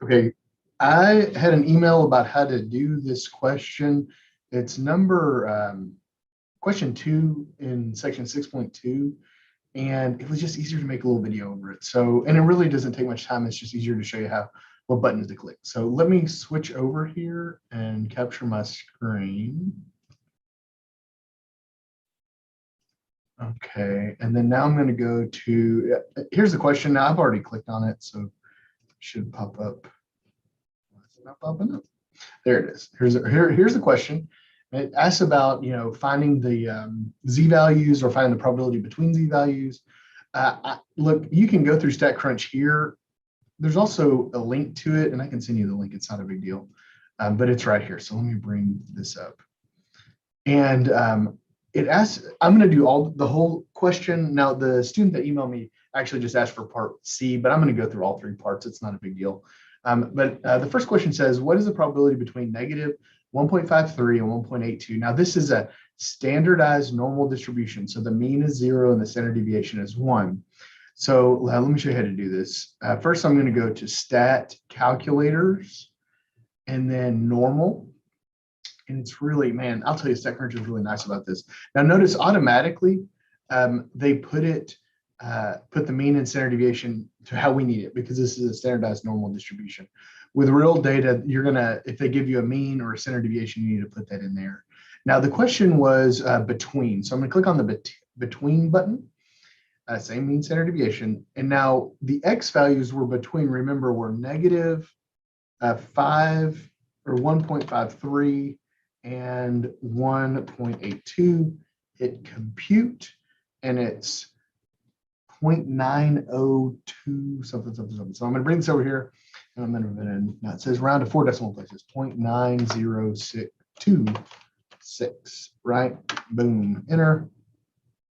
Okay, I had an email about how to do this question. It's number question 2 in section 6.2, and it was just easier to make a little video over it. So, and it really doesn't take much time. It's just easier to show you how what buttons to click. So let me switch over here and capture my screen. Okay, and then now I'm going to go to, here's the question. Now I've already clicked on it, so it should pop up. Why is it not popping up? There it is. Here's the question. It asks about, finding the z-values or finding the probability between z-values. Look, you can go through StatCrunch here. There's also a link to it, and I can send you the link. It's not a big deal, but it's right here. So let me bring this up. And it asks, I'm going to do the whole question. Now, the student that emailed me actually just asked for part C, but I'm going to go through all 3 parts. It's not a big deal. But the first question says, what is the probability between negative 1.53 and 1.82? Now, this is a standardized normal distribution. So the mean is 0 and the standard deviation is 1. So let me show you how to do this. First, I'm going to go to Stat Calculators and then Normal. And it's really, man, I'll tell you, StatCrunch is really nice about this. Now, notice automatically they put the mean and standard deviation to how we need it, because this is a standardized normal distribution. With real data, you're gonna, if they give you a mean or a standard deviation, you need to put that in there. Now, the question was between. So I'm gonna click on the between button, same mean standard deviation. And now the X values were between, remember, were negative 5 or 1.53 and 1.82. Hit compute, and it's 0.902 something. So I'm going to bring this over here, and I'm going to put in, now it says round to 4 decimal places, 0.90626, right? Boom, enter.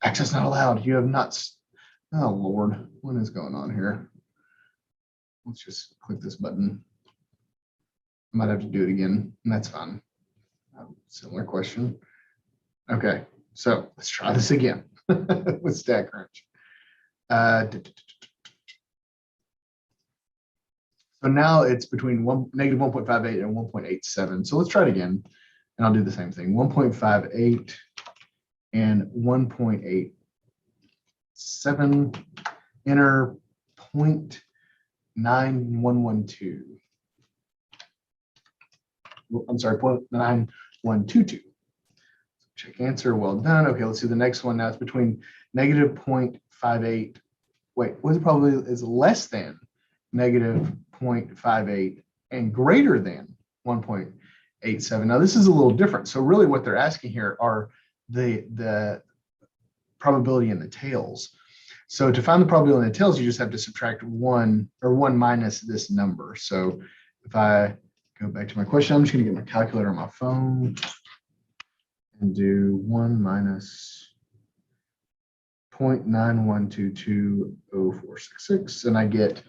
Access not allowed. You have not, oh Lord, what is going on here? Let's just click this button. I might have to do it again, and that's fine. Similar question. Okay, so let's try this again with StatCrunch. So now it's between negative 1.58 and 1.87. So let's try it again, and I'll do the same thing. 1.58 and 1.87. Enter 0.9112. I'm sorry, 0.9122. Check answer, well done. Okay, let's do the next one. Now it's between negative 0.58. Wait, what is it probably is less than negative 0.58 and greater than 1.87. Now this is a little different. So really what they're asking here are the probability in the tails. So to find the probability in the tails, you just have to subtract 1 or 1 minus this number. So if I go back to my question, I'm just going to get my calculator on my phone and do 1 minus 0.91220466, and I get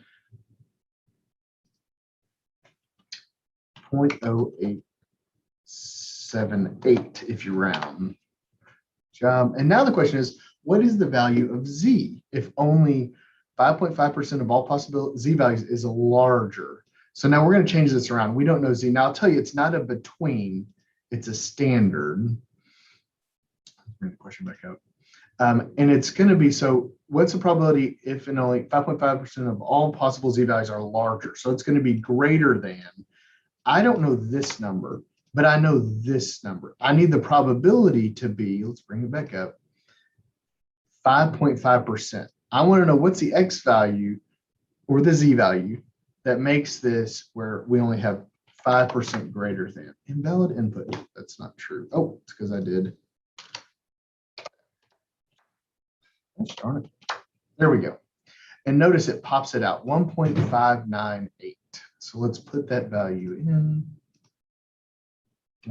0.0878 if you round. Job. And now the question is, what is the value of Z if only 5.5% of all possible Z values is larger? So now we're going to change this around. We don't know Z. Now I'll tell you, it's not a between, it's a standard. Bring the question back up. And it's going to be, so what's the probability if and only 5.5% of all possible Z values are larger? So it's going to be greater than, I don't know this number, but I know this number. I need the probability to be, let's bring it back up, 5.5%. I want to know what's the X value or the Z value that makes this where we only have 5% greater than. Invalid input. That's not true. Oh, it's because I did. Gosh darn it. There we go. And notice it pops it out, 1.598. So let's put that value in,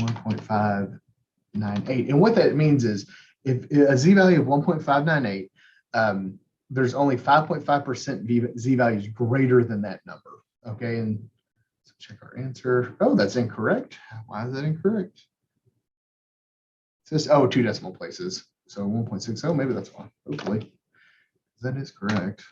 1.598. And what that means is if a Z value of 1.598, there's only 5.5% Z values greater than that number. Okay, and so check our answer. Oh, that's incorrect. Why is that incorrect? It says, oh, 2 decimal places. So 1.60, maybe that's why. Hopefully that is correct.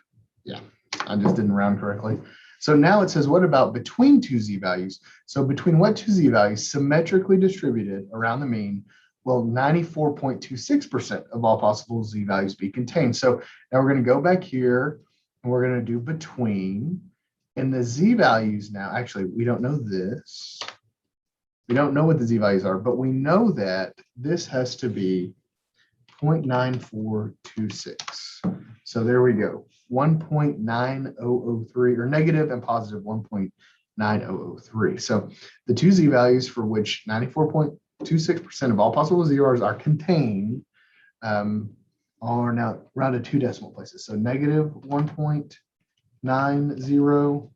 Yeah, I just didn't round correctly. So now it says, what about between two z-values? So between what two z-values symmetrically distributed around the mean will 94.26% of all possible z-values be contained? So now we're going to go back here and we're going to do between. And the z-values now, actually, we don't know this. We don't know what the z-values are, but we know that this has to be 0.9426. So there we go, 1.9003, or negative and positive 1.9003. So the two z-values for which 94.26% of all possible z-values are contained are now rounded 2 decimal places. So negative 1.90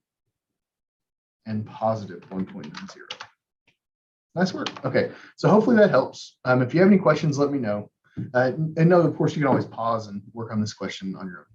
and positive 1.90. Nice work. Okay, so hopefully that helps. If you have any questions, let me know. And no, of course, you can always pause and work on this question on your own.